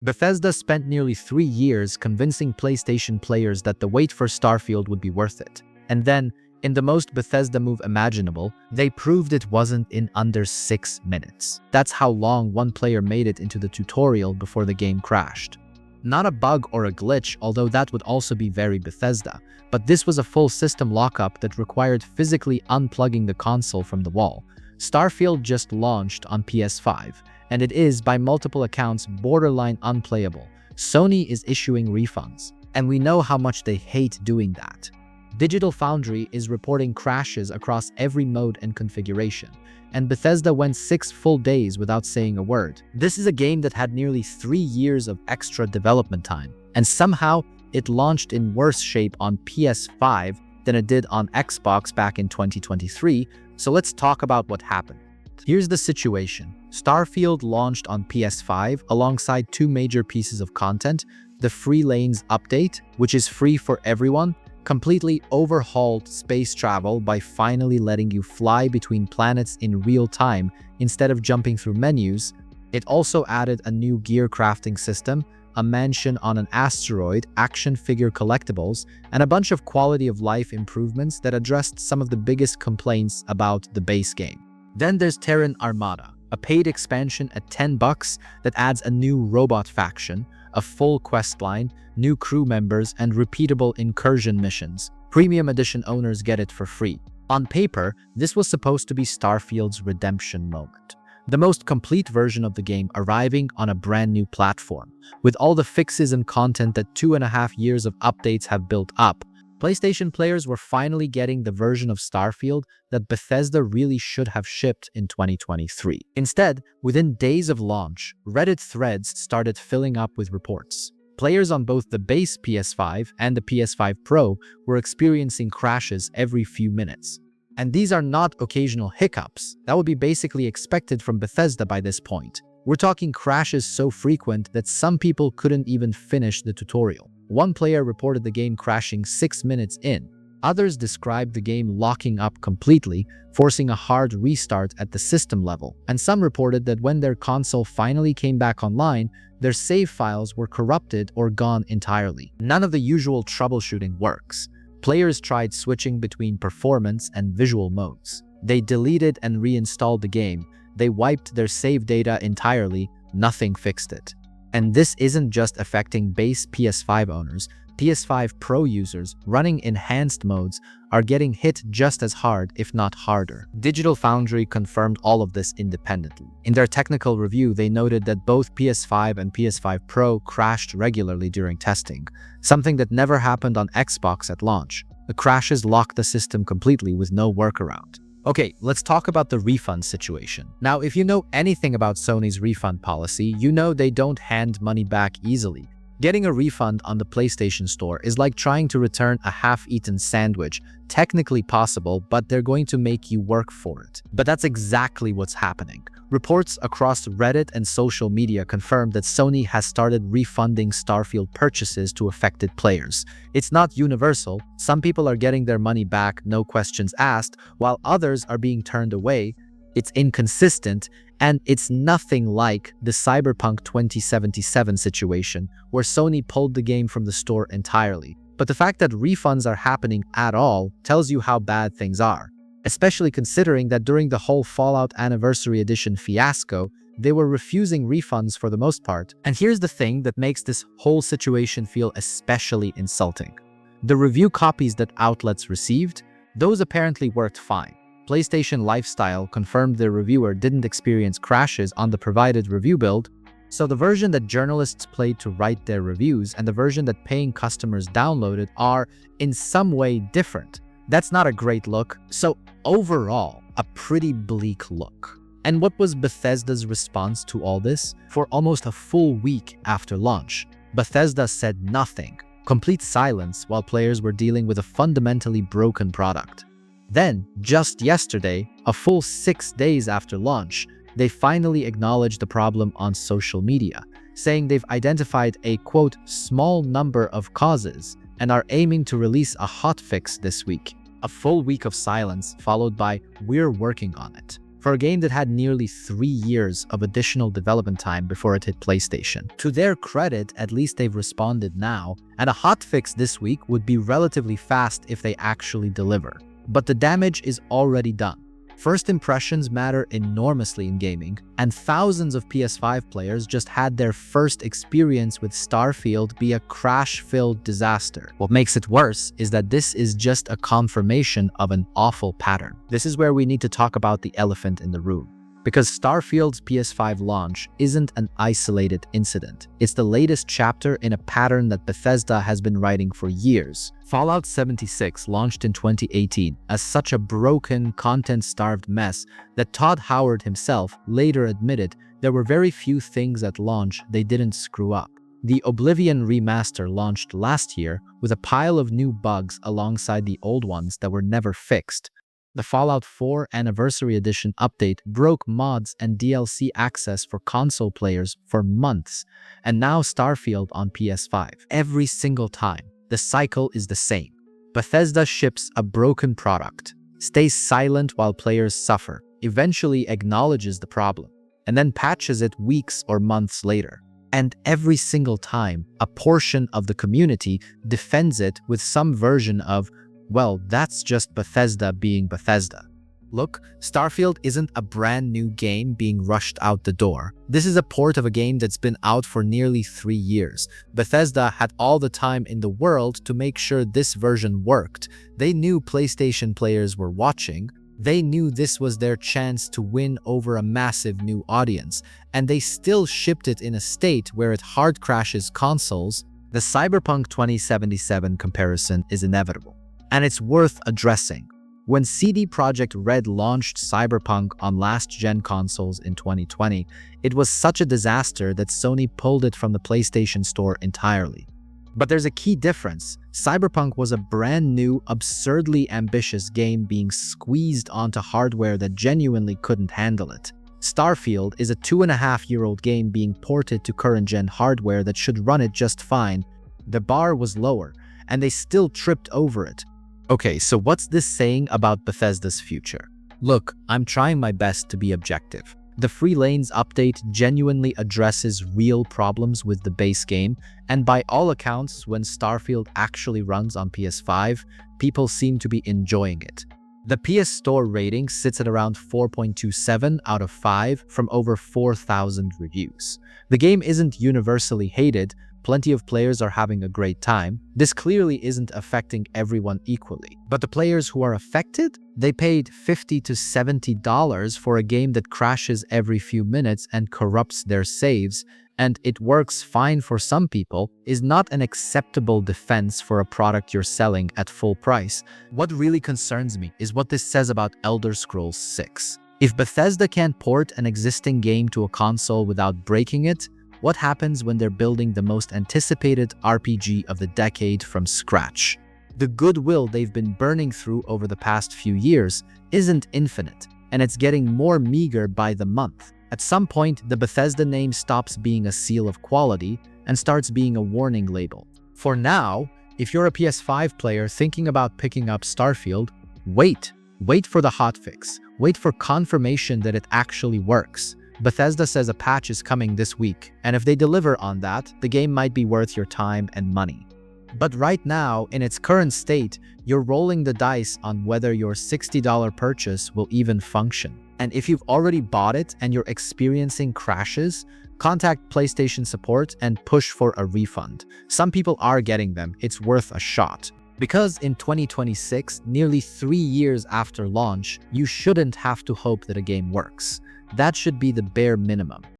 Bethesda spent nearly 3 years convincing PlayStation players that the wait for Starfield would be worth it. And then, in the most Bethesda move imaginable, they proved it wasn't in under 6 minutes. That's how long one player made it into the tutorial before the game crashed. Not a bug or a glitch, although that would also be very Bethesda, but this was a full system lockup that required physically unplugging the console from the wall. Starfield just launched on PS5, and it is, by multiple accounts, borderline unplayable. Sony is issuing refunds, and we know how much they hate doing that. Digital Foundry is reporting crashes across every mode and configuration, and Bethesda went 6 full days without saying a word. This is a game that had nearly 3 years of extra development time, and somehow it launched in worse shape on PS5 than it did on Xbox back in 2023, so let's talk about what happened. Here's the situation. Starfield launched on PS5 alongside 2 major pieces of content: the Free Lanes update, which is free for everyone, completely overhauled space travel by finally letting you fly between planets in real time instead of jumping through menus. It also added a new gear crafting system, a mansion on an asteroid, action figure collectibles, and a bunch of quality of life improvements that addressed some of the biggest complaints about the base game. Then there's Terran Armada, a paid expansion at $10 that adds a new robot faction, a full questline, new crew members, and repeatable incursion missions. Premium edition owners get it for free. On paper, this was supposed to be Starfield's redemption moment. The most complete version of the game arriving on a brand new platform. With all the fixes and content that 2.5 years of updates have built up, PlayStation players were finally getting the version of Starfield that Bethesda really should have shipped in 2023. Instead, within days of launch, Reddit threads started filling up with reports. Players on both the base PS5 and the PS5 Pro were experiencing crashes every few minutes. And these are not occasional hiccups. That would be basically expected from Bethesda by this point. We're talking crashes so frequent that some people couldn't even finish the tutorial. One player reported the game crashing 6 minutes in. Others described the game locking up completely, forcing a hard restart at the system level. And some reported that when their console finally came back online, their save files were corrupted or gone entirely. None of the usual troubleshooting works. Players tried switching between performance and visual modes. They deleted and reinstalled the game. They wiped their save data entirely. Nothing fixed it. And this isn't just affecting base PS5 owners. PS5 Pro users running enhanced modes are getting hit just as hard, if not harder. Digital Foundry confirmed all of this independently. In their technical review, they noted that both PS5 and PS5 Pro crashed regularly during testing, something that never happened on Xbox at launch. The crashes locked the system completely with no workaround. Okay, let's talk about the refund situation. Now, if you know anything about Sony's refund policy, you know they don't hand money back easily. Getting a refund on the PlayStation Store is like trying to return a half-eaten sandwich. Technically possible, but they're going to make you work for it. But that's exactly what's happening. Reports across Reddit and social media confirm that Sony has started refunding Starfield purchases to affected players. It's not universal. Some people are getting their money back, no questions asked, while others are being turned away. It's inconsistent, and it's nothing like the Cyberpunk 2077 situation, where Sony pulled the game from the store entirely. But the fact that refunds are happening at all tells you how bad things are, especially considering that during the whole Fallout Anniversary Edition fiasco, they were refusing refunds for the most part. And here's the thing that makes this whole situation feel especially insulting. The review copies that outlets received, those apparently worked fine. PlayStation Lifestyle confirmed their reviewer didn't experience crashes on the provided review build, so the version that journalists played to write their reviews and the version that paying customers downloaded are, in some way, different. That's not a great look, so overall, a pretty bleak look. And what was Bethesda's response to all this? For almost a full week after launch, Bethesda said nothing, complete silence while players were dealing with a fundamentally broken product. Then, just yesterday, a full 6 days after launch, they finally acknowledged the problem on social media, saying they've identified a, quote, small number of causes and are aiming to release a hotfix this week. A full week of silence followed by, "We're working on it." for a game that had nearly 3 years of additional development time before it hit PlayStation. To their credit, at least they've responded now, and a hotfix this week would be relatively fast if they actually deliver. But the damage is already done. First impressions matter enormously in gaming, and thousands of PS5 players just had their first experience with Starfield be a crash-filled disaster. What makes it worse is that this is just a confirmation of an awful pattern. This is where we need to talk about the elephant in the room. Because Starfield's PS5 launch isn't an isolated incident. It's the latest chapter in a pattern that Bethesda has been writing for years. Fallout 76 launched in 2018 as such a broken, content-starved mess that Todd Howard himself later admitted there were very few things at launch they didn't screw up. The Oblivion remaster launched last year with a pile of new bugs alongside the old ones that were never fixed. The Fallout 4 Anniversary Edition update broke mods and DLC access for console players for months, and now Starfield on PS5. Every single time, the cycle is the same. Bethesda ships a broken product, stays silent while players suffer, eventually acknowledges the problem, and then patches it weeks or months later. And every single time, a portion of the community defends it with some version of, well, that's just Bethesda being Bethesda. Look, Starfield isn't a brand new game being rushed out the door. This is a port of a game that's been out for nearly 3 years. Bethesda had all the time in the world to make sure this version worked. They knew PlayStation players were watching. They knew this was their chance to win over a massive new audience. And they still shipped it in a state where it hard crashes consoles. The Cyberpunk 2077 comparison is inevitable. And it's worth addressing. When CD Projekt Red launched Cyberpunk on last-gen consoles in 2020, it was such a disaster that Sony pulled it from the PlayStation Store entirely. But there's a key difference. Cyberpunk was a brand new, absurdly ambitious game being squeezed onto hardware that genuinely couldn't handle it. Starfield is a 2.5-year-old game being ported to current-gen hardware that should run it just fine. The bar was lower, and they still tripped over it. Okay, so what's this saying about Bethesda's future? Look, I'm trying my best to be objective. The Free Lanes update genuinely addresses real problems with the base game, and by all accounts, when Starfield actually runs on PS5, people seem to be enjoying it. The PS Store rating sits at around 4.27 out of 5 from over 4,000 reviews. The game isn't universally hated. Plenty of players are having a great time. This clearly isn't affecting everyone equally. But the players who are affected? They paid $50 to $70 for a game that crashes every few minutes and corrupts their saves, and it works fine for some people, is not an acceptable defense for a product you're selling at full price. What really concerns me is what this says about Elder Scrolls 6. If Bethesda can't port an existing game to a console without breaking it, what happens when they're building the most anticipated RPG of the decade from scratch? The goodwill they've been burning through over the past few years isn't infinite, and it's getting more meager by the month. At some point, the Bethesda name stops being a seal of quality and starts being a warning label. For now, if you're a PS5 player thinking about picking up Starfield, wait. Wait for the hotfix. Wait for confirmation that it actually works. Bethesda says a patch is coming this week, and if they deliver on that, the game might be worth your time and money. But right now, in its current state, you're rolling the dice on whether your $60 purchase will even function. And if you've already bought it and you're experiencing crashes, contact PlayStation support and push for a refund. Some people are getting them. It's worth a shot. Because in 2026, nearly 3 years after launch, you shouldn't have to hope that a game works. That should be the bare minimum.